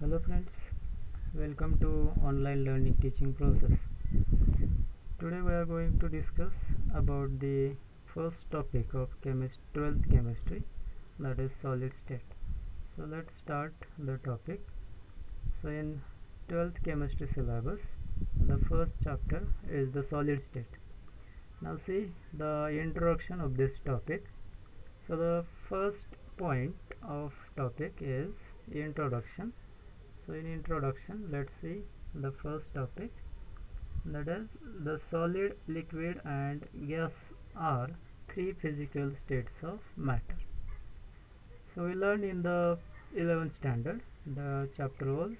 Hello friends, welcome to online learning teaching process. Today we are going to discuss about the first topic of 12th chemistry, that is solid state. So let's start the topic. So in 12th chemistry syllabus, the first chapter is the solid state. Now see the introduction of this topic. So the first point of topic is introduction. So in introduction, let's see the first topic, that is the solid, liquid and gas are three physical states of matter. So we learned in the 11th standard, the chapter was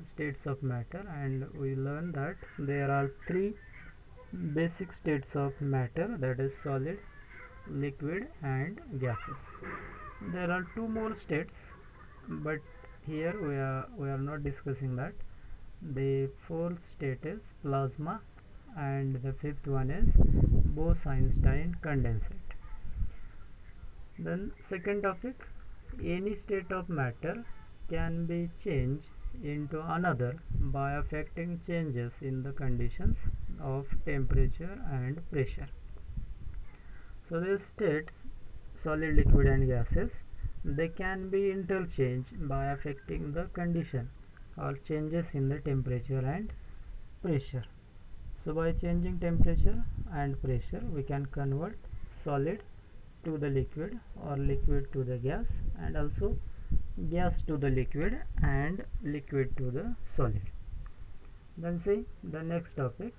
states of matter, and we learned that there are three basic states of matter, that is solid, liquid and gases. There are two more states, but here we are not discussing that. The fourth state is plasma and the fifth one is Bose-Einstein condensate. Then second topic, any state of matter can be changed into another by affecting changes in the conditions of temperature and pressure. So these states, solid, liquid and gases, they can be interchanged by affecting the condition or changes in the temperature and pressure. So by changing temperature and pressure, we can convert solid to the liquid or liquid to the gas, and also gas to the liquid and liquid to the solid. Then see the next topic.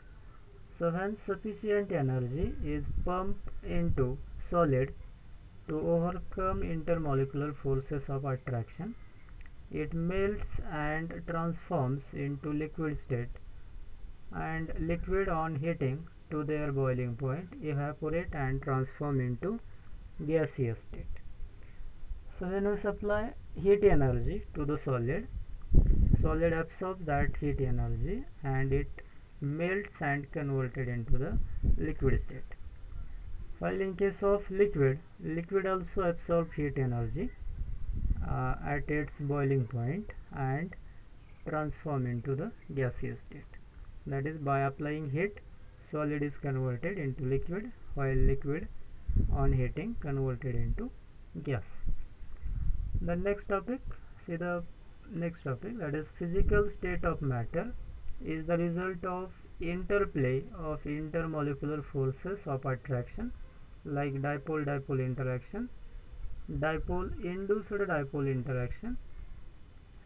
So when sufficient energy is pumped into solid to overcome intermolecular forces of attraction, it melts and transforms into liquid state, and liquid on heating to their boiling point evaporate and transform into gaseous state. So when we supply heat energy to the solid absorbs that heat energy and it melts and converted into the liquid state. While in case of liquid also absorbs heat energy at its boiling point and transform into the gaseous state. That is, by applying heat, solid is converted into liquid, while liquid on heating converted into gas. The next topic, see the next topic, that is physical state of matter is the result of interplay of intermolecular forces of attraction like dipole-dipole interaction, dipole-induced dipole interaction,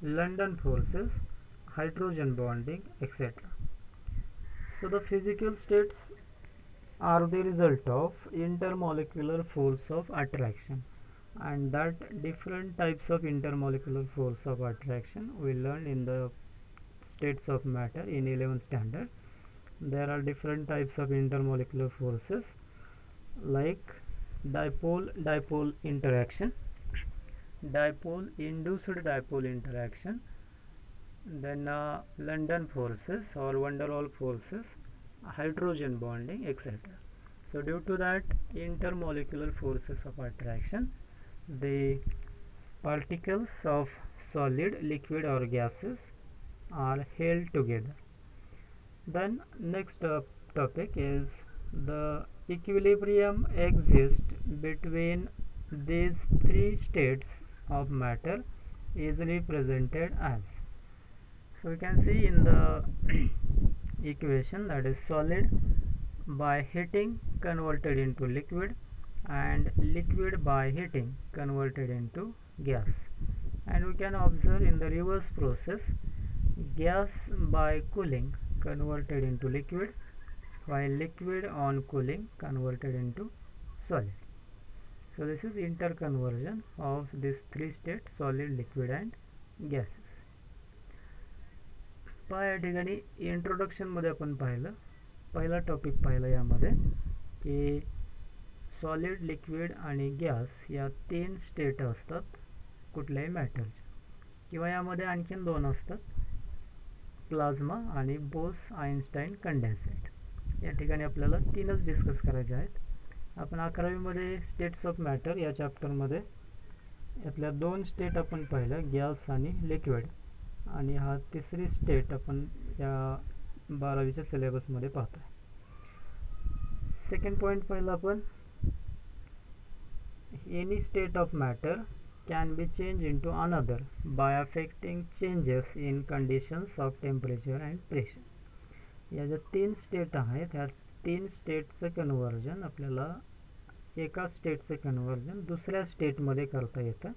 London forces, hydrogen bonding, etc. So the physical states are the result of intermolecular force of attraction, and that different types of intermolecular force of attraction we learned in the states of matter in 11th standard. There are different types of intermolecular forces like dipole-dipole interaction, dipole-induced dipole interaction, then London forces or van der Waals forces, hydrogen bonding, etc. So due to that intermolecular forces of attraction, the particles of solid, liquid or gases are held together. Then next topic is the equilibrium exists between these three states of matter is represented as. So we can see in the equation, that is solid by heating converted into liquid and liquid by heating converted into gas, and we can observe in the reverse process, gas by cooling converted into liquid, while liquid on cooling converted into solid. So this is interconversion of these three states, solid, liquid and gases. पहा या ठिकाणी introduction मध्ये आपण पाहिलं, पहिला topic पाहिला यामध्ये की सॉलिड, लिक्विड आणि गॅस या तीन स्टेट असतात कुठल्याही मॅटरच्या, किंवा यामध्ये आणखीन दोन असतात, प्लाझ्मा आणि बोस-आइन्स्टाईन कंडेन्सेट. या ठिकाणी आपल्याला तीनच डिस्कस करायचे आहेत. आपण 11वी मध्ये स्टेट्स ऑफ मॅटर या चॅप्टर मध्ये यातल्या दोन स्टेट आपण पाहिल्या, गॅस आणि लिक्विड, आणि हा तिसरी स्टेट आपण या 12वीच्या सिलेबसमध्ये पाहतोय. सेकंड पॉईंट पाहिला आपण, any state of matter can be changed into another by affecting changes in conditions of temperature and pressure. या ज्या 3 स्टेट आहेत ह्या 3 स्टेटचं कन्व्हर्जन आपल्याला एका स्टेटचं कन्व्हर्जन दुसऱ्या स्टेटमध्ये करता येतं.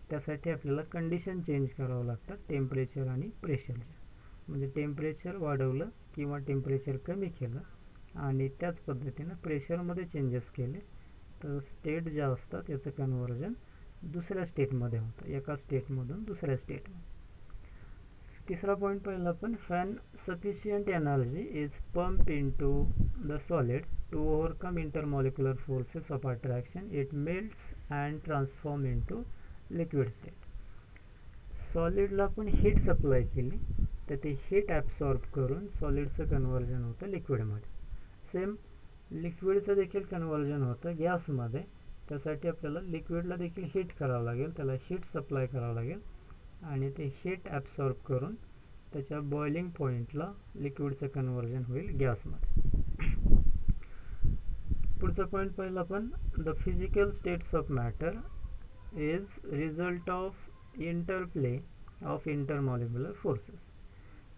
त्यासाठी आपल्याला कंडिशन चेंज करावं लागतं टेम्परेचर आणि प्रेशरच्या. म्हणजे टेम्परेचर वाढवलं किंवा टेम्परेचर कमी केलं आणि त्याच पद्धतीनं प्रेशरमध्ये चेंजेस केले तर स्टेट ज्या असतात याचं कन्व्हर्जन दुसऱ्या स्टेटमध्ये होतं, एका स्टेटमधून दुसऱ्या स्टेटमध्ये. तिसरा पॉईंट पाहिला आपण, when sufficient energy is pump into the solid to overcome intermolecular forces of attraction it melts and transform into liquid state. सॉलिडला आपण हीट सप्लाय केली तर ते हीट ॲब्सॉर्ब करून सॉलिडचं कन्व्हर्जन होतं लिक्विडमध्ये. सेम लिक्विडचं देखील कन्व्हर्जन होतं गॅसमध्ये. त्यासाठी आपल्याला लिक्विडला देखील हीट करावं लागेल, त्याला हीट सप्लाय करावं लागेल आणि ते हीट ॲब्सॉर्ब करून त्याच्या बॉइलिंग पॉईंटला लिक्विडचं कन्व्हर्जन होईल गॅसमध्ये. पुढचा पॉईंट पाहिला आपण, the physical states of matter is result of interplay of intermolecular forces.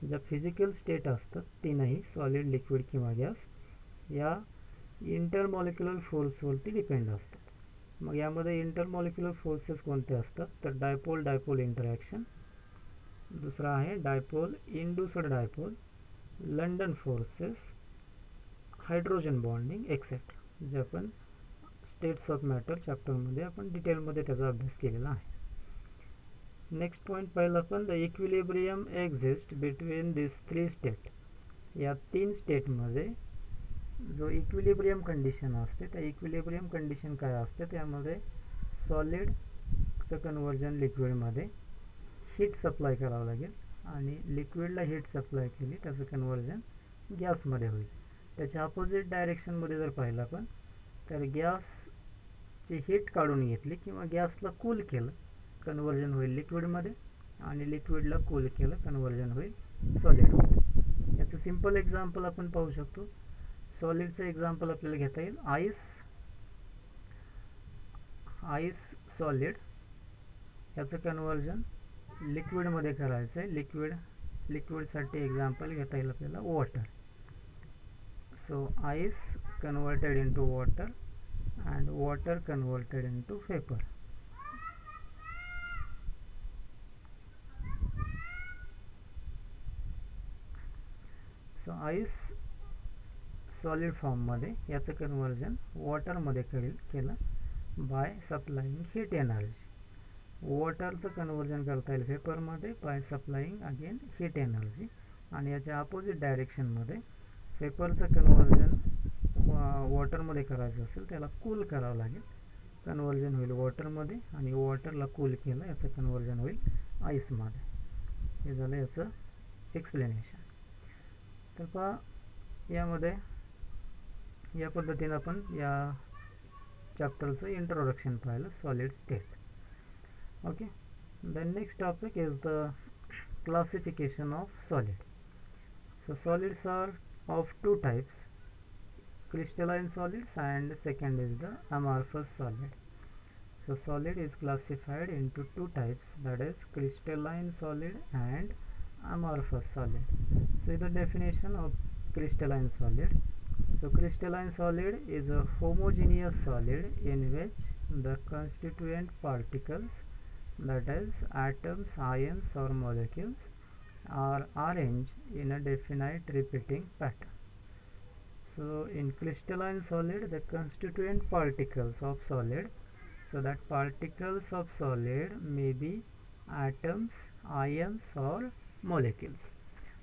ज्या फिजिकल स्टेट असतात तीनही सॉलिड, लिक्विड किंवा गॅस या इंटरमॉलिक्युलर फोर्सवरती डिपेंड असतात. मग यामध्ये इंटरमॉलिक्युलर फोर्सेस कोणते असतात तर डायपोल डायपोल इंटरॅक्शन, दुसरा आहे dipole induced dipole, London forces, hydrogen bonding etcetera. जे आपण स्टेट्स ऑफ मॅटर चॅप्टरमध्ये आपण डिटेलमध्ये त्याचा अभ्यास केलेला आहे. नेक्स्ट पॉईंट पाहिलं आपण, the equilibrium exist between this 3 state. या 3 स्टेटमध्ये जो इक्विलिब्रियम कंडिशन असते त्या इक्विलिब्रियम कंडिशन काय असते, त्यामध्ये सॉलिडचं कन्व्हर्जन लिक्विडमध्ये हीट सप्लाय करावं लागेल आणि लिक्विडला हीट सप्लाय केली त्याचं कन्व्हर्जन गॅसमध्ये होईल. त्याच्या अपोजिट डायरेक्शनमध्ये जर पाहिलं आपण तर गॅसची हीट काढून घेतली किंवा गॅसला कूल केलं कन्व्हर्जन होईल लिक्विडमध्ये आणि लिक्विडला कूल केलं कन्व्हर्जन होईल सॉलिडमध्ये. याचं सिम्पल एक्झाम्पल आपण पाहू शकतो. सॉलिडचं एक्झाम्पल आपल्याला घेता येईल आईस सॉलिड, याचं कन्व्हर्जन लिक्विडमध्ये करायचं आहे. लिक्विडसाठी एक्झाम्पल घेता येईल आपल्याला water. So ice converted into water and water converted into vapour. So ice solid फॉर्ममध्ये याचं कन्व्हर्जन वॉटरमध्ये केलं बाय सप्लाइंग हीट एनर्जी. वॉटरचं कन्व्हर्जन करता येईल वेपरमध्ये by supplying again heat energy. आणि याच्या अपोजिट डायरेक्शनमध्ये वेपरचं कन्व्हर्जन वॉटरमध्ये करायचं असेल त्याला कूल करावं लागेल, कन्व्हर्जन होईल वॉटरमध्ये आणि वॉटरला कूल केलं याचं कन्व्हर्जन होईल आईसमध्ये. हे झालं याचं एक्सप्लेनेशन. तर पहा यामध्ये या पद्धतीने आपण या चॅप्टरचं इंट्रोडक्शन पाहिलं, solid state. Okay, the next topic is the classification of solid. So solids are of 2 types, crystalline solids and second is the amorphous solid. So solid is classified into 2 types, that is crystalline solid and amorphous solid. So the definition of crystalline solid. So crystalline solid is a homogeneous solid in which the constituent particles, that is atoms, ions or molecules, are arranged in a definite repeating pattern. So in crystalline solid the constituent particles of solid, so that particles of solid may be atoms, ions or molecules.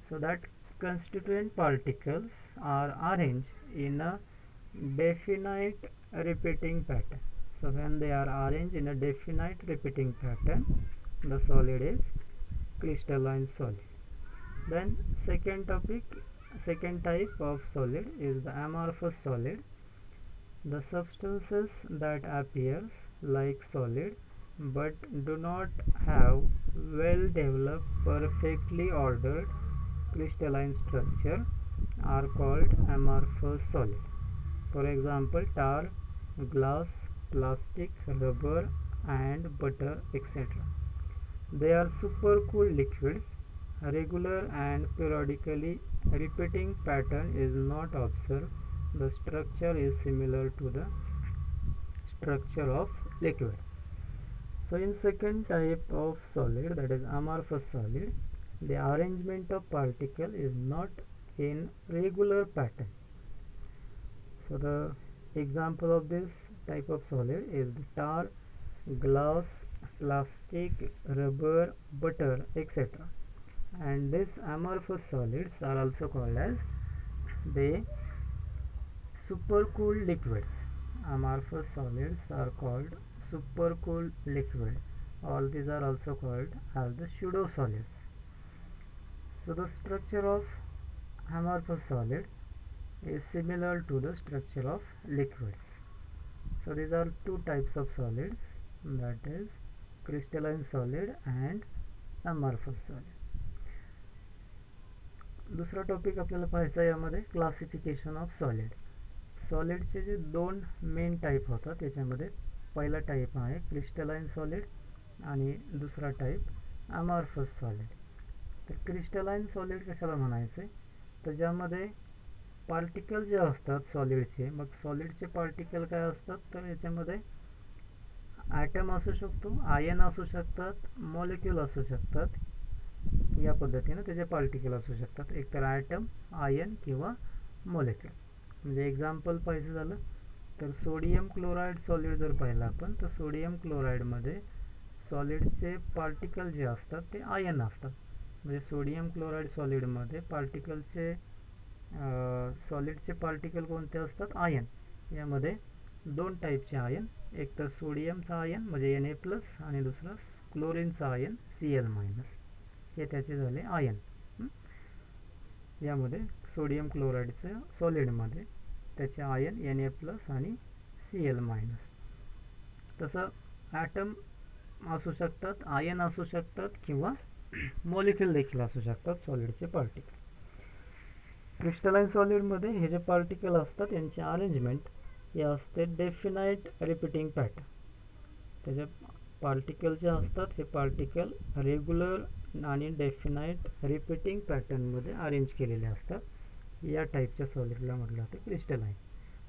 So that constituent particles are arranged in a definite repeating pattern. So when they are arranged in a definite repeating pattern, the solid is crystalline solid. Then second type of solid is the amorphous solid. The substances that appears like solid but do not have well developed, perfectly ordered crystalline structure are called amorphous solid. For example, tar, glass, plastic, rubber, and butter, etc. They are supercooled liquids. Regular and periodically repeating pattern is not observed. The structure is similar to the structure of liquid. So in second type of solid, that is amorphous solid, the arrangement of particle is not in regular pattern. So the example of this type of solid is the tar, glass, plastic, rubber, butter, etc. And these amorphous solids are also called as the supercooled liquids. Amorphous solids are called supercooled liquid. All these are also called as the pseudo solids. So the structure of amorphous solid is similar to the structure of liquids. So these are two types of solids, that is crystalline solid and amorphous solid. दुसरा topic आपल्याला पाहायचा आहे यामध्ये classification of solid. सॉलिडचे जे दोन main type होतात त्याच्यामध्ये पहिला type आहे क्रिस्टलाइन सॉलिड आणि दुसरा टाईप अमॉर्फस सॉलिड. तर क्रिस्टलाइन सॉलिड कशाला म्हणायचं तर ज्यामध्ये पार्टिकल जे असतात सॉलिडचे, मग सॉलिडचे पार्टिकल काय असतात तर याच्यामध्ये ॲटम असू शकतो, आयन असू शकतात, मॉलिक्यूल असू शकतात. या पद्धतीने त्याचे पार्टिकल असू शकतात, एकतर ॲटम, आयन किंवा मॉलिक्यूल. म्हणजे एक्झाम्पल पाहिजे झालं तर सोडियम क्लोराईड सॉलिड जर पाहिलं आपण तर सोडियम क्लोराईडमध्ये सॉलिडचे पार्टिकल जे असतात ते आयन असतात. म्हणजे सोडियम क्लोराईड सॉलिडमध्ये पार्टिकलचे सॉलिडचे पार्टिकल कोणते असतात आयन. यामध्ये दोन टाईपचे आयन, एक तर सोडियमचा आयन म्हणजे Na+ आणि दुसरा क्लोरीनचा आयन Cl-. हे त्याचे झाले आयन. यामध्ये सोडियम क्लोराईडचे सॉलिडमध्ये त्याचे आयन Na+ आणि Cl-. तसं ॲटम असू शकतात, आयन असू शकतात किंवा मॉलिक्यूल देखील असू शकतात सॉलिडचे पार्टिकल. क्रिस्टलाइन सॉलिडमध्ये हे जे पार्टिकल असतात यांचे अरेंजमेंट हे असते डेफिनाइट रिपीटिंग पॅटर्न. त्याचे पार्टिकल जे असतात हे पार्टिकल रेग्युलर आणि डेफिनाइट रिपीटिंग पॅटर्नमध्ये अरेंज केलेले असतात. या टाईपच्या सॉलिडला म्हटलं जातं क्रिस्टलाइन.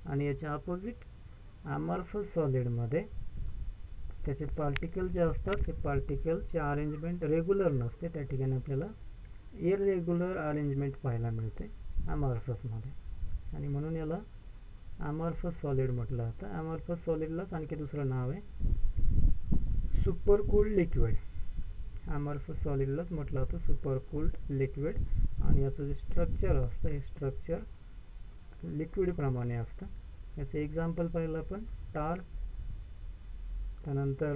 आणि याच्या अपोजिट अमॉर्फस सॉलिडमध्ये त्याचे पार्टिकल जे असतात हे पार्टिकलचे अरेंजमेंट रेग्युलर नसते, त्या ठिकाणी आपल्याला इररेग्युलर अरेंजमेंट पाहायला मिळते अमॉर्फसमध्ये, आणि म्हणून याला अमॉर्फस सॉलिड म्हटलं जातं. अमॉर्फस सॉलिडलाच आणखी दुसरं नाव आहे सुपरकूल्ड लिक्विड. अमॉर्फस सॉलिडलाच म्हटलं जातं सुपरकूल्ड लिक्विड. आणि याचं जे स्ट्रक्चर असतं हे स्ट्रक्चर लिक्विडप्रमाणे असतं. याचं एक्झाम्पल पाहिलं आपण टार, त्यानंतर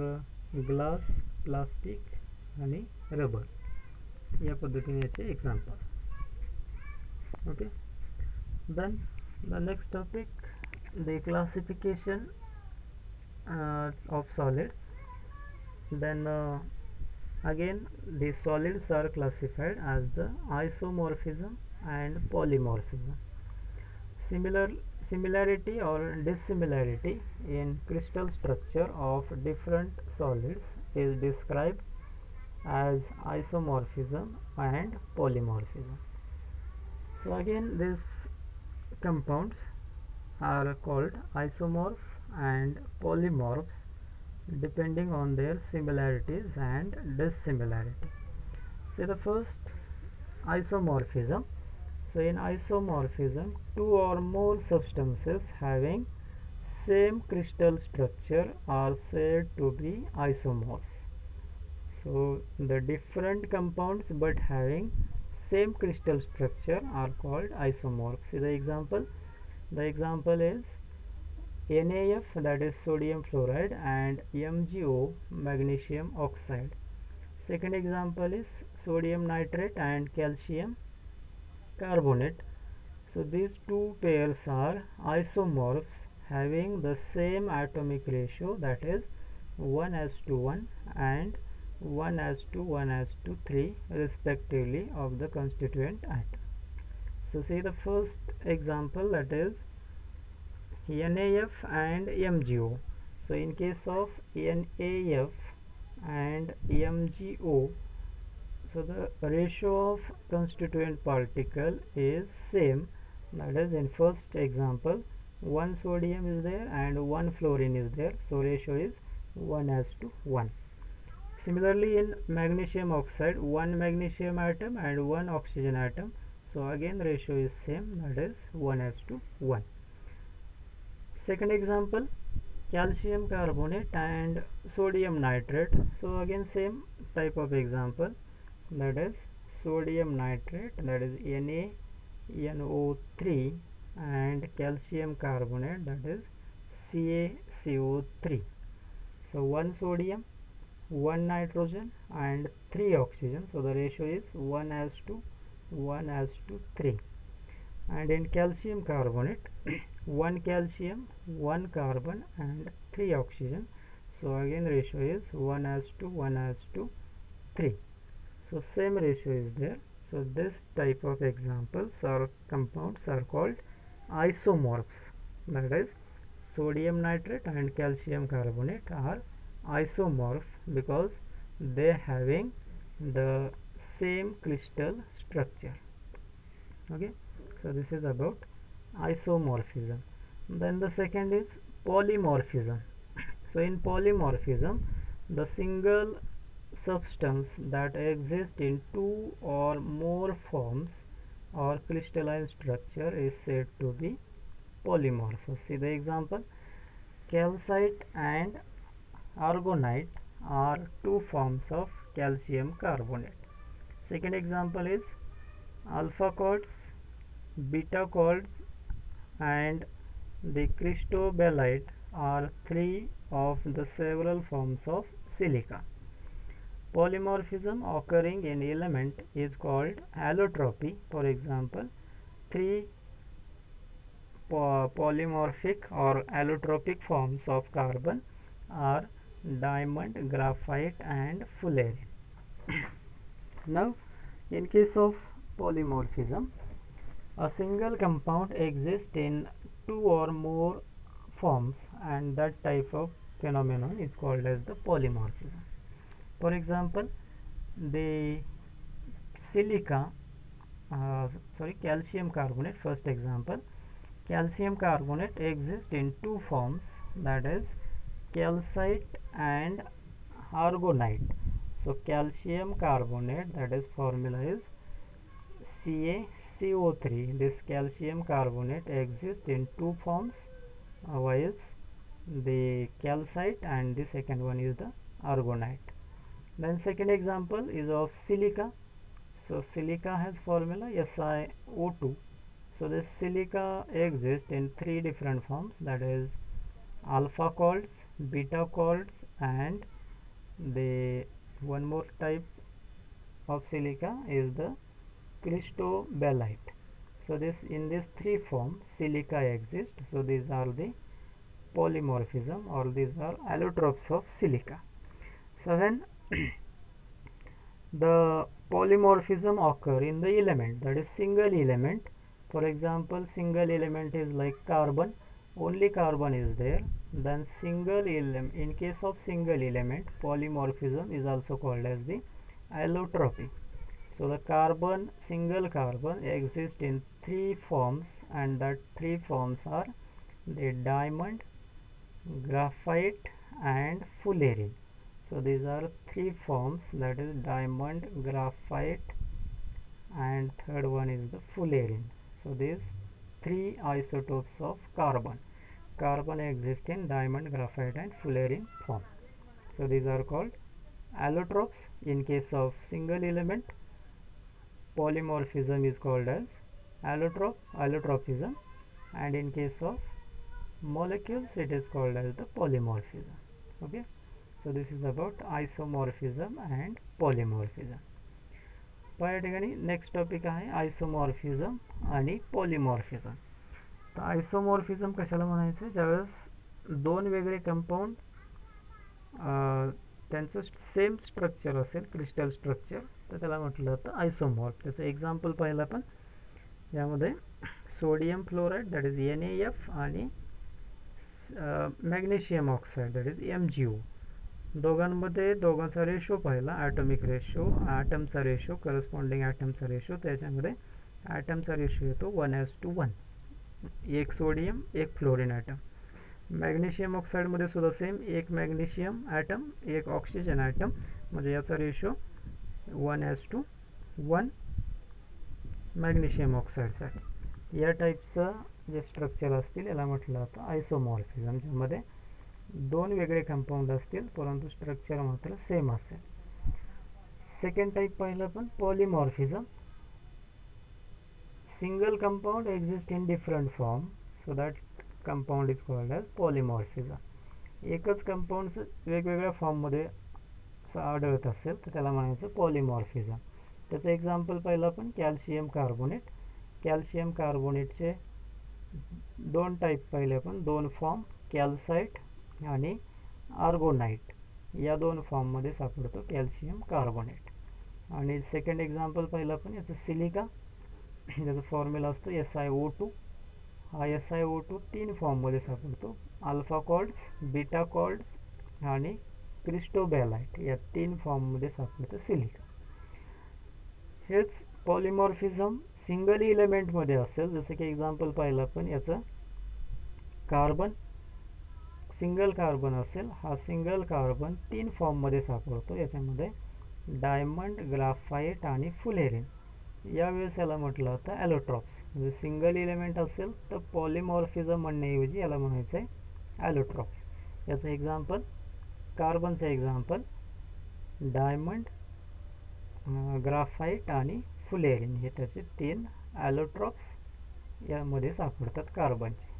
ग्लास, प्लास्टिक आणि रबर. या पद्धतीने याचे example. Okay, then the next topic, the classification of solid. Then again the solids are classified as the isomorphism and polymorphism. Similarity or dissimilarity in crystal structure of different solids is described as isomorphism and polymorphism. So again these compounds are called isomorph and polymorphs depending on their similarities and dissimilarity. So the first, isomorphism. So in isomorphism, two or more substances having same crystal structure are said to be isomorphs. So the different compounds but having same crystal structure are called isomorphs. See the example. The example is NaF, that is sodium fluoride, and MgO, magnesium oxide. Second example is sodium nitrate and calcium carbonate. So these two pairs are isomorphs having the same atomic ratio, that is 1:1 and 1:1:3 respectively of the constituent atom. So see the first example, that is NAF and MgO. So in case of NAF and MgO, so the ratio of constituent particle is same, that is in first example one sodium is there and one fluorine is there, so ratio is 1:1. Similarly in magnesium oxide, one magnesium atom and one oxygen atom, so again ratio is same, that is 1:1. Second example, calcium carbonate and sodium nitrate, so again same type of example, that is sodium nitrate, that is NaNO3, and calcium carbonate, that is CaCO3. So one sodium, one nitrogen and three oxygen, so the ratio is 1:1:3. And in calcium carbonate, one calcium, one carbon and three oxygen, so again ratio is 1:1:3. So same ratio is there. So this type of examples or compounds are called isomorphs, that is sodium nitrate and calcium carbonate are isomorph because they having the same crystal structure. Okay, so this is about isomorphism. Then the second is polymorphism. So in polymorphism, the single substance that exists in two or more forms or crystalline structure is said to be polymorphous. See the example, calcite and argonite are two forms of calcium carbonate. Second example is alpha quartz, beta quartz and the cristobalite are three of the several forms of silica. Polymorphism occurring in element is called allotropy. For example, three polymorphic or allotropic forms of carbon are diamond, graphite and fullerene. Now in case of polymorphism, a single compound exists in two or more forms and that type of phenomenon is called as the polymorphism. For example, the calcium carbonate, first example, calcium carbonate exists in two forms, that is calcite and argonite. So calcium carbonate, that is formula is CaCO3. This calcium carbonate exists in two forms, is the calcite and the second one is the argonite. Then second example is of silica. So silica has formula SiO2. So this silica exists in three different forms, that is alpha quartz, beta quartz and the one more type of silica is the cristobalite. So this in this three form silica exists. So these are the polymorphism or these are allotropes of silica. So when the polymorphism occur in the element, that is single element, for example single element is like carbon, only carbon is there, then single element, in case of single element polymorphism is also called as the allotropy. So the carbon, single carbon exists in three forms and that three forms are the diamond, graphite and fullerene. So these are three forms, that is diamond, graphite and third one is the fullerene. So these three isotopes of carbon exist in diamond, graphite and fullerene form. So these are called allotropes. In case of single element, polymorphism is called as allotropism, and in case of molecules it is called as the polymorphism. Okay, so this is about isomorphism and polymorphism. पण या ठिकाणी next topic आहे आयसोमॉर्फिझम आणि polymorphism. तर आयसोमॉर्फिझम कशाला म्हणायचं, ज्यावेळेस दोन वेगळे कंपाऊंड त्यांचं सेम स्ट्रक्चर असेल, क्रिस्टल स्ट्रक्चर, तर त्याला म्हटलं जातं आयसोमॉर्फ. त्याचं एक्झाम्पल पाहिलं आपण यामध्ये sodium fluoride that is NaF आणि magnesium oxide that is MgO. दोघांमध्ये दोघांचा रेशो पाहिला, ॲटॉमिक रेशो, ॲटमचा रेशो, करस्पॉन्डिंग ॲटमचा रेशो. त्याच्यामध्ये ॲटमचा रेशो येतो 1:1, एक सोडियम एक फ्लोरीन ॲटम. मॅग्नेशियम ऑक्साईडमध्ये सुद्धा सेम, एक मॅग्नेशियम ॲटम एक ऑक्सिजन ॲटम, म्हणजे याचा रेशो 1:1 मॅग्नेशियम ऑक्साईडसाठी. या टाईपचं जे स्ट्रक्चर असतील याला म्हटलं जातं आयसोमॉर्फिझम, ज्यामध्ये दोन वेगळे कंपाऊंड असतील परंतु स्ट्रक्चर मात्र सेम असेल. सेकंड टाईप पाहिलं पण polymorphism. Single compound exist in different form, so that compound is called as polymorphism. एकच कंपाऊंड वेगवेगळ्या फॉर्ममध्ये आढळत असेल तर त्याला म्हणायचं पॉलिमॉर्फिझम. त्याचं एक्झाम्पल पाहिलं आपण कॅल्शियम कार्बोनेट. कॅल्शियम कार्बोनेटचे दोन टाईप पाहिले आपण, दोन फॉर्म, कॅल्साइट आणि आर्गोनाइट, या दोन फॉर्ममध्ये सापडतो कॅल्शियम कार्बोनेट. आणि सेकंड एक्झाम्पल पाहिलं आपण याचं सिलिका, ज्याचा फॉर्म्युला असतो SiO2. हा SiO2 तीन फॉर्ममध्ये सापडतो, अल्फा कॉल्ड्स, बीटा कॉल्ड्स आणि क्रिस्टोबॅलाइट, या तीन फॉर्ममध्ये सापडतं सिलिका. हेच पॉलिमॉर्फिझम सिंगल इलेमेंटमध्ये असेल, जसं की एक्झाम्पल पाहिलं आपण याचं कार्बन, सिंगल कार्बन असेल, हा सिंगल कार्बन तीन फॉर्ममध्ये सापडतो, याच्यामध्ये डायमंड, ग्राफाईट आणि फुलेरिन. यावेळेस याला म्हटलं होतं ॲलोट्रॉप्स. म्हणजे सिंगल इलेमेंट असेल तर पॉलिमॉर्फिझम म्हणण्याऐवजी याला म्हणायचं आहे ॲलोट्रॉप्स. याचं एक्झाम्पल, कार्बनचं एक्झाम्पल डायमंड, ग्राफाईट आणि फुलेरिन, हे त्याचे तीन ॲलोट्रॉप्स यामध्ये सापडतात कार्बनचे.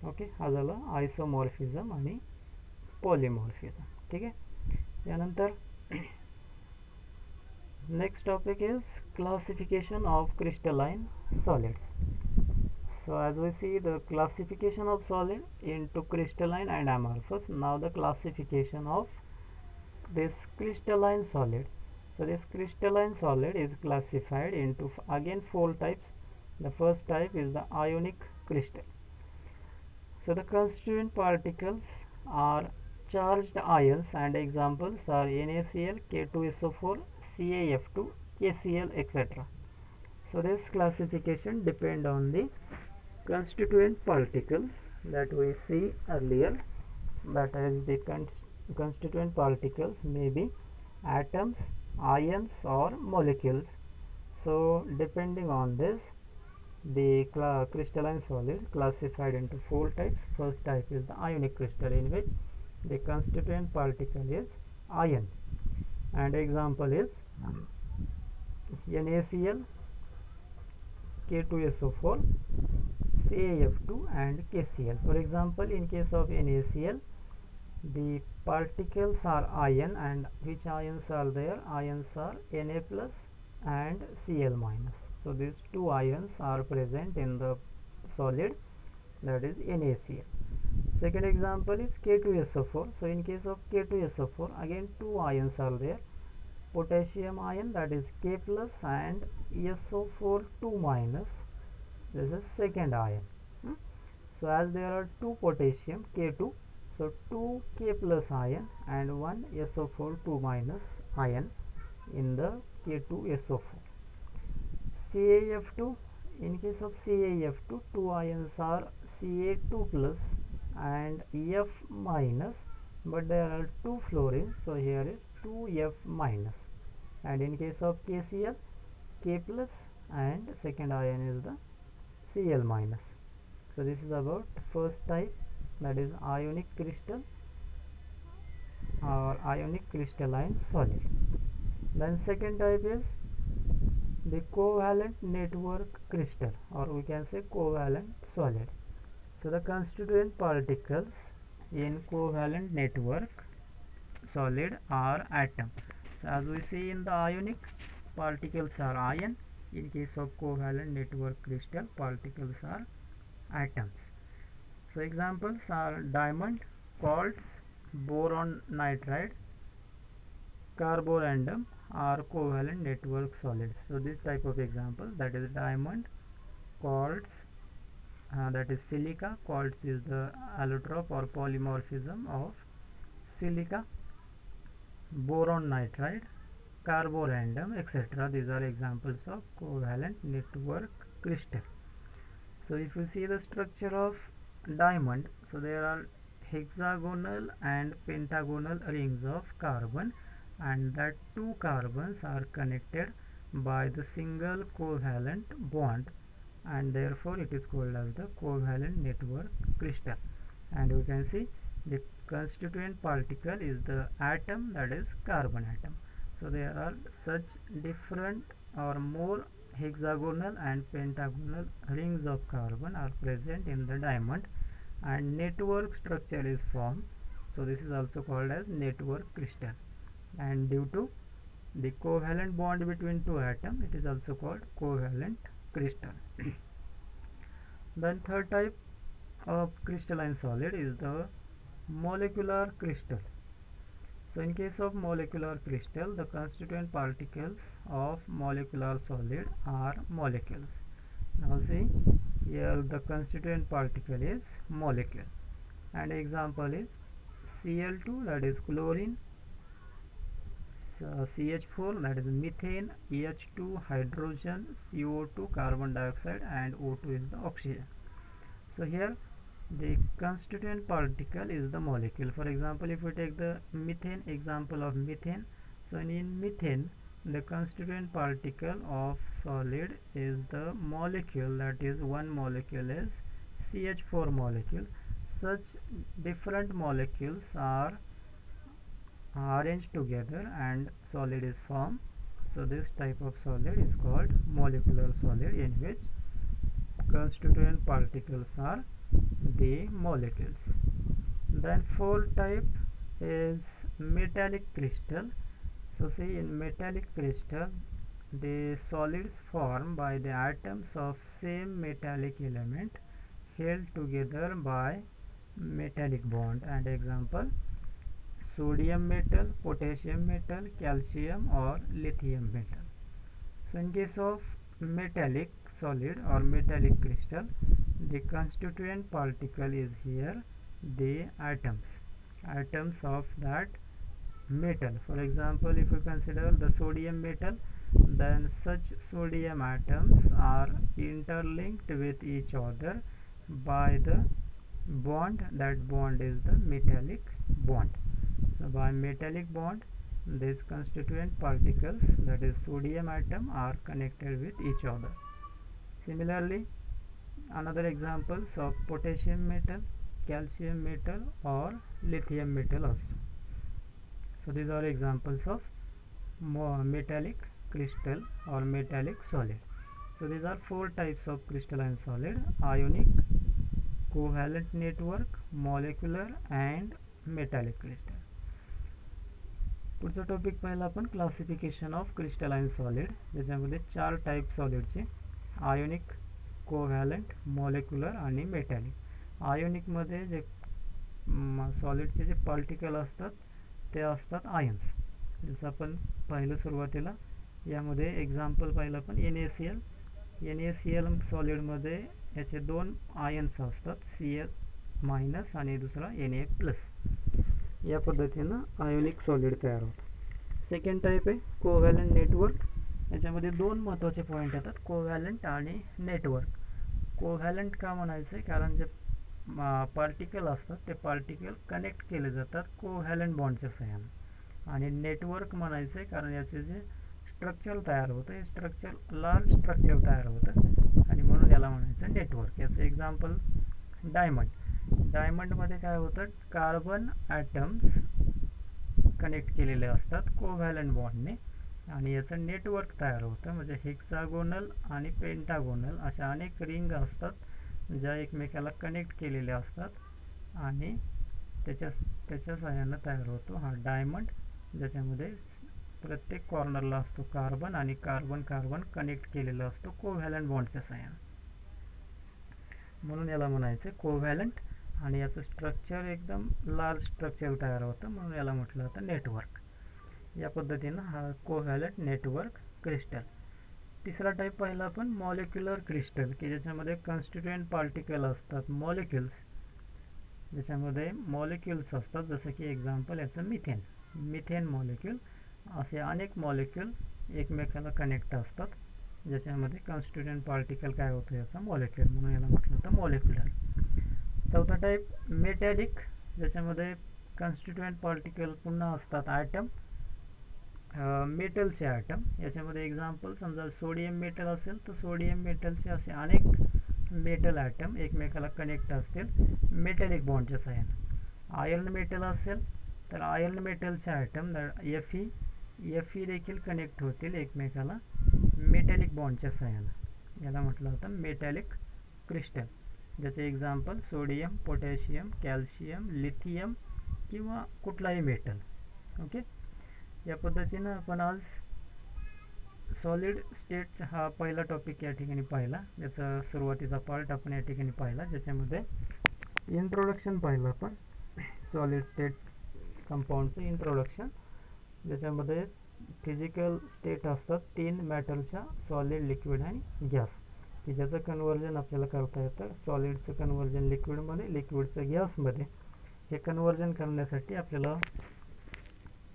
ओके, हा झाला आयसोमॉर्फिझम आणि पॉलिमॉर्फिझम. ठीक आहे. यानंतर next topic is classification of crystalline solids. So as we see the classification of solid into crystalline and amorphous. Now the classification of this crystalline solid. So this crystalline solid is classified into again four types. The first type is the ionic crystal. So the constituent particles are charged ions and examples are NaCl, K2SO4, CaF2, KCl, etc. So this classification depend on the constituent particles that we see earlier, that is the constituent particles may be atoms, ions or molecules. So depending on this, the crystalline solid classified into four types. First type is the ionic crystal, in which the constituent particle is ion, and example is NaCl, K2SO4, CaF2 and KCl. For example, in case of NaCl, the particles are ion, and which ions are there? Ions are Na plus and Cl minus. So these two ions are present in the solid, that is NaCl. Second example is K2SO4. So in case of K2SO4, again two ions are there, potassium ion, that is K plus, and SO4 2 minus, this is second ion. So as there are two potassium K2, so 2 K plus ion and 1 SO4 2 minus ion in the K2SO4. CaF2, in case of CaF2, two ions are Ca2 plus and F minus, but there are two fluorines, so here is 2F minus. And in case of KCl, K plus and second ion is the Cl minus. So this is about first type, that is ionic crystal or ionic crystalline solid. Then second type is the covalent network crystal, or we can say covalent solid. So the constituent particles in covalent network solid are atoms. So as we see in the ionic, particles are ion. In case of covalent network crystal, particles are atoms. So examples are diamond, quartz, boron nitride, carborundum are covalent network solids. So this type of example, that is diamond, quartz, that is silica. Quartz is the allotrope or polymorphism of silica, boron nitride, carborundum, etc. These are examples of covalent network crystal. So if you see the structure of diamond, so there are hexagonal and pentagonal rings of carbon, and that two carbons are connected by the single covalent bond, and therefore it is called as the covalent network crystal. And you can see the constituent particle is the atom, that is carbon atom. So there are such different or more hexagonal and pentagonal rings of carbon are present in the diamond, and network structure is formed. So this is also called as network crystal, and due to the covalent bond between two atoms, it is also called covalent crystal. Then third type of crystalline solid is the molecular crystal. So in case of molecular crystal, the constituent particles of molecular solid are molecules. Now see, here the constituent particle is molecule, and example is Cl2, that is chlorine, CH4, that is methane, EH2 hydrogen, CO2 carbon dioxide, and O2 is the oxygen. So here the constituent particle is the molecule. For example, if we take the methane, example of methane, so in methane the constituent particle of solid is the molecule, that is one molecule is CH4 molecule. Such different molecules are arranged together and solid is formed. So this type of solid is called molecular solid, in which constituent particles are the molecules. Then fourth type is metallic crystal. So see, in metallic crystal the solids formed by the atoms of same metallic element held together by metallic bond, and example sodium metal, potassium metal, calcium or lithium metal. So in case of metallic solid or metallic crystal, the constituent particle is here the atoms of that metal. For example, if you consider the sodium metal, then such sodium atoms are interlinked with each other by the bond. That bond is the metallic bond. So by metallic bond, these constituent particles, that is sodium atom, are connected with each other. Similarly, another examples of potassium metal, calcium metal or lithium metal also. So these are examples of metallic crystal or metallic solid. So these are four types of crystalline solid: ionic, covalent network, molecular and metallic crystal. पुढचा topic पाहिला आपण classification of crystalline solid, ज्याच्यामध्ये चार type सॉलिडचे: ionic, covalent, molecular आणि metallic. आयोनिकमध्ये जे सॉलिडचे जे particle असतात ते असतात ions. जसं आपण पाहिलं सुरुवातीला, यामध्ये एक्झाम्पल पाहिलं आपण NaCl. NaCl सॉलिडमध्ये याचे दोन आयन्स असतात, Cl- आणि दुसरा Na+. या पद्धतीनं आयोनिक सॉलिड तयार होतं. सेकंड टाईप आहे कोव्हॅलंट नेटवर्क. याच्यामध्ये दोन महत्त्वाचे पॉईंट येतात, कोव्हॅलंट आणि नेटवर्क. कोव्हॅलंट का म्हणायचं आहे, कारण जे पार्टिकल असतात ते पार्टिकल कनेक्ट केले जातात कोव्हॅलंट बॉन्डच्या सहाय्याने. आणि नेटवर्क म्हणायचं आहे कारण याचे जे स्ट्रक्चर तयार होतं, हे स्ट्रक्चर लार्ज स्ट्रक्चर तयार होतं आणि म्हणून याला म्हणायचं नेटवर्क. याचं एक्झाम्पल डायमंड. डायमंडमध्ये काय होतं, कार्बन ॲटम्स कनेक्ट केलेले असतात कोव्हॅलंट बॉन्डने आणि याचं नेटवर्क तयार होतं. म्हणजे हेक्सागोनल आणि पेंटागोनल अशा अनेक रिंग असतात ज्या एकमेकाला कनेक्ट केलेल्या असतात आणि त्याच्या सहाय्यानं तयार होतो हा डायमंड, ज्याच्यामध्ये प्रत्येक कॉर्नरला असतो कार्बन आणि कार्बन कार्बन कनेक्ट केलेला असतो कोव्हॅलंट बॉन्डच्या सहाय्यानं. म्हणून याला म्हणायचं कोव्हॅलंट आणि याचं स्ट्रक्चर एकदम लार्ज स्ट्रक्चर तयार होतं, म्हणून याला म्हटलं जातं नेटवर्क. या पद्धतीनं हा कोव्हॅलंट नेटवर्क क्रिस्टल. तिसरा टाईप पाहिला आपण मॉलिक्युलर क्रिस्टल, की ज्याच्यामध्ये कॉन्स्टिट्युएंट पार्टिकल असतात, मॉलिक्युल्स, ज्याच्यामध्ये मॉलिक्युल्स असतात. जसं की एक्झाम्पल याचं मिथेन मॉलिक्यूल. असे अनेक मॉलिक्यूल एकमेकाला कनेक्ट असतात, ज्याच्यामध्ये कॉन्स्टिट्युएंट पार्टिकल काय होतं याचा मॉलिक्यूल, म्हणून याला म्हटलं होतं मॉलिक्युलर. चौथा टाईप मेटॅलिक, ज्याच्यामध्ये कॉन्स्टिट्युएंट पार्टिकल पुन्हा असतात ॲटम, मेटलचे ॲटम. याच्यामध्ये एक्झाम्पल समजा सोडियम मेटल असेल तर सोडियम मेटलचे असे अनेक मेटल ॲटम एकमेकाला कनेक्ट असतील मेटॅलिक बॉन्डच्या सहाय्याने. आयर्न मेटल असेल तर आयर्न मेटलचे ॲटम एफ ई देखील कनेक्ट होतील एकमेकाला मेटॅलिक बॉन्डच्या सहाय्याने. याला म्हटलं होतं मेटॅलिक क्रिस्टल. ज्याचे example sodium, potassium, calcium, lithium किंवा कुठलाही मेटल. ओके, या पद्धतीनं आपण आज सॉलिड स्टेट हा पहिला टॉपिक या ठिकाणी पाहिला. ज्याचा सुरुवातीचा पार्ट आपण या ठिकाणी पाहिला, ज्याच्यामध्ये इंट्रोडक्शन पाहिलं आपण सॉलिड स्टेट कंपाऊंडचं इंट्रोडक्शन, ज्याच्यामध्ये फिजिकल स्टेट असतात 3 मॅटरच्या, सॉलिड, लिक्विड आणि गॅस, की ज्याचं कन्वर्जन आपल्याला करता येतं. सॉलिडचं कन्वर्जन लिक्विडमध्ये, लिक्विडचं गॅसमध्ये. हे कन्वर्जन करण्यासाठी आपल्याला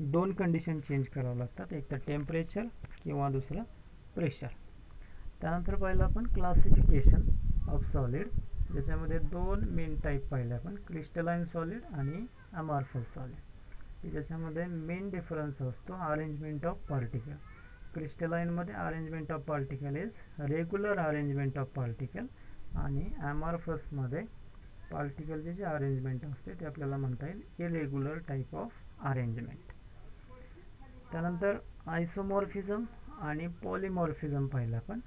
2 कंडिशन चेंज करावं लागतात, एक तर टेम्परेचर किंवा दुसरं प्रेशर. त्यानंतर पाहिलं आपण क्लासिफिकेशन ऑफ सॉलिड, ज्याच्यामध्ये 2 मेन टाईप पाहिले आपण, क्रिस्टलाइन सॉलिड आणि अमॉर्फस सॉलिड. ज्याच्यामध्ये मेन डिफरन्स असतो अरेंजमेंट ऑफ पार्टिकल. क्रिस्टलाइनमध्ये arrangement of particle is regular arrangement of particle, आणि अमॉर्फसमध्ये पार्टिकलचे जे अरेंजमेंट असते ते आपल्याला म्हणता येईल इरेग्युलर टाईप ऑफ अरेंजमेंट. त्यानंतर आयसोमॉर्फिझम आणि पॉलिमॉर्फिझम पाहिलं आपण.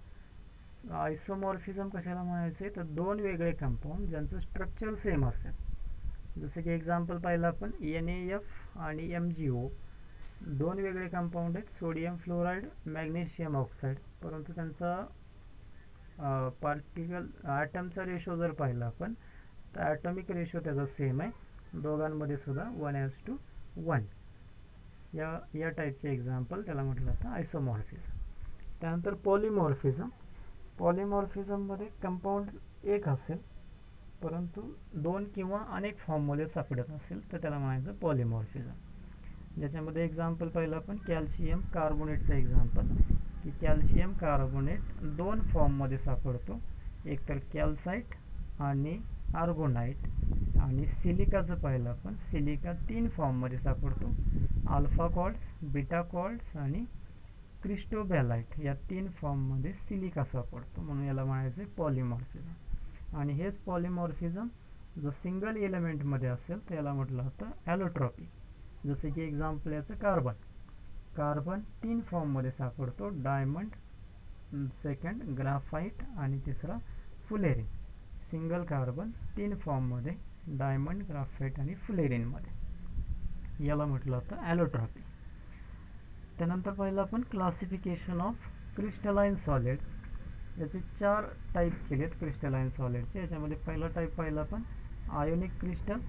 आयसोमॉर्फिझम कशाला म्हणायचे तर 2 वेगळे कंपाऊंड ज्यांचं स्ट्रक्चर सेम असेल. जसं की एक्झाम्पल पाहिलं आपण NaF आणि MgO, 2 वेगळे कंपाऊंड आहेत, सोडियम फ्लोराईड, मॅग्नेशियम ऑक्साईड, परंतु त्यांचा पार्टिकल ॲटमचा रेशो जर पाहिला आपण तर ॲटॉमिक रेशो त्याचा सेम आहे, दोघांमध्ये सुद्धा 1:1. या टाईपचे एक्झाम्पल त्याला म्हटलं जातं आयसोमॉर्फिझम. त्यानंतर पॉलिमॉर्फिझममध्ये कंपाऊंड एक असेल परंतु 2 किंवा अनेक फॉर्ममध्ये सापडत असेल तर त्याला म्हणायचं पॉलिमॉर्फिझम. ज्याच्यामध्ये एक्झाम्पल पाहिलं आपण कॅल्शियम कार्बोनेटचं एक्झाम्पल, की कॅल्शियम कार्बोनेट 2 फॉर्ममध्ये सापडतो, एक तर कॅल्साइट आणि आर्गोनाइट. आणि सिलिकाचं पाहिलं आपण, सिलिका 3 फॉर्ममध्ये सापडतो, अल्फा क्वार्ट्स, बीटा क्वार्ट्स आणि क्रिस्टोबॅलाइट. या 3 फॉर्ममध्ये सिलिका सापडतो, म्हणून याला म्हणायचं पॉलिमॉर्फिझम. आणि हेच पॉलिमॉर्फिझम जर सिंगल एलिमेंटमध्ये असेल तर याला म्हटलं होतं ॲलोट्रॉपी. जसे की एक्झाम्पल याचं कार्बन 3 फॉर्ममध्ये सापडतो, डायमंड, सेकंड ग्राफाईट आणि तिसरा फुलेरिन. सिंगल कार्बन 3 फॉर्ममध्ये, डायमंड, ग्राफाईट आणि फुलेरिनमध्ये. याला म्हटलं होतं ॲलोट्रॉपी. त्यानंतर पाहिलं आपण क्लासिफिकेशन ऑफ क्रिस्टलाइन सॉलिड. याचे 4 टाईप केलेत क्रिस्टलाइन सॉलिडचे. याच्यामध्ये पहिला टाईप पाहिला आपण आयोनिक क्रिस्टल,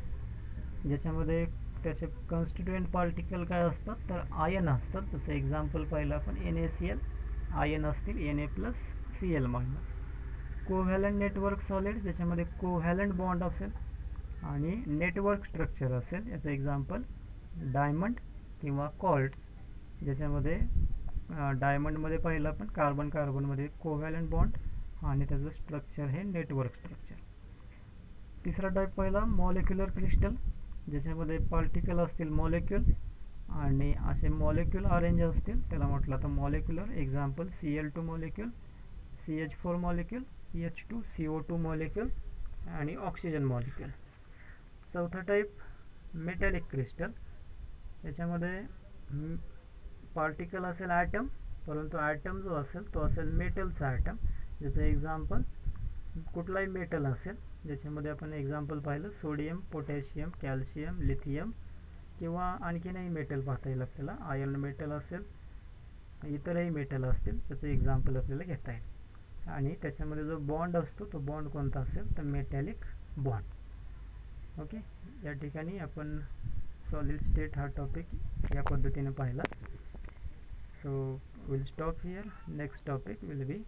ज्याच्यामध्ये त्याचे कॉन्स्टिट्युएंट पार्टिकल काय असतात तर आयन असतात. जसं एक्झाम्पल पाहिलं आपण NaCl, आयन असतील Na+Cl-. कोव्हॅलंट नेटवर्क सॉलिड, ज्याच्यामध्ये कोव्हॅलंट बॉन्ड असेल आणि नेटवर्क स्ट्रक्चर असेल. याचं एक्झाम्पल डायमंड किंवा कॉर्ड्स, ज्याच्यामध्ये डायमंडमध्ये पाहिलं आपण कार्बनमध्ये कोव्हॅलंट बॉन्ड आणि त्याचं स्ट्रक्चर हे नेटवर्क स्ट्रक्चर. तिसरा टाईप पाहिला मॉलिक्युलर क्रिस्टल, ज्याच्यामध्ये पार्टिकल असतील मॉलिक्यूल आणि असे मॉलिक्यूल अरेंज असतील, त्याला म्हटलं तर molecular. Example Cl2 molecule, CH4 molecule, H2, CO2 molecule आणि ऑक्सिजन मॉलिक्यूल. चौथा टाईप मेटॅलिक क्रिस्टल, याच्यामध्ये पार्टिकल असेल ॲटम, परंतु ॲटम जो असेल तो असेल मेटलचा ॲटम. जसं एक्झाम्पल कुठलाही मेटल असेल, ज्याच्यामध्ये आपण एक्झाम्पल पाहिलं सोडियम, पोटॅशियम, कॅल्शियम, लिथियम किंवा आणखीनही मेटल पाहता येईल आपल्याला. आयर्न मेटल असेल, इतरही मेटल असतील, त्याचं एक्झाम्पल आपल्याला घेता येईल. आणि त्याच्यामध्ये जो बॉन्ड असतो तो बॉन्ड कोणता असेल तर मेटॅलिक बॉन्ड. ओके. या ठिकाणी आपण सॉलिड स्टेट हा टॉपिक या पद्धतीने पाहिला. So will stop here. Next topic will be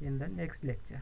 in the next lecture.